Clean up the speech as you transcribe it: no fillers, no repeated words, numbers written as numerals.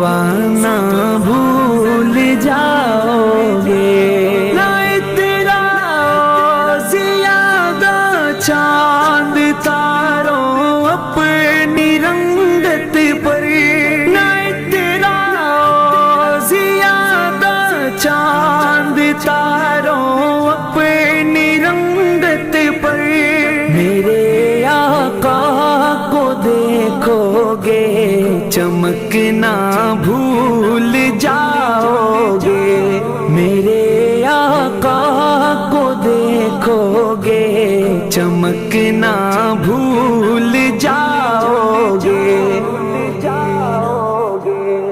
فتوانا بھول جاؤگے، نہ تیرا زیادہ چاند تاروں اپنی رنگت پر، نہ تیرا زیادہ چاند تاروں اپنی رنگت پر، میرے آقا کو دیکھو گے چمکنا بھول جاؤ گے، میرے آقا کو دیکھو گے چمکنا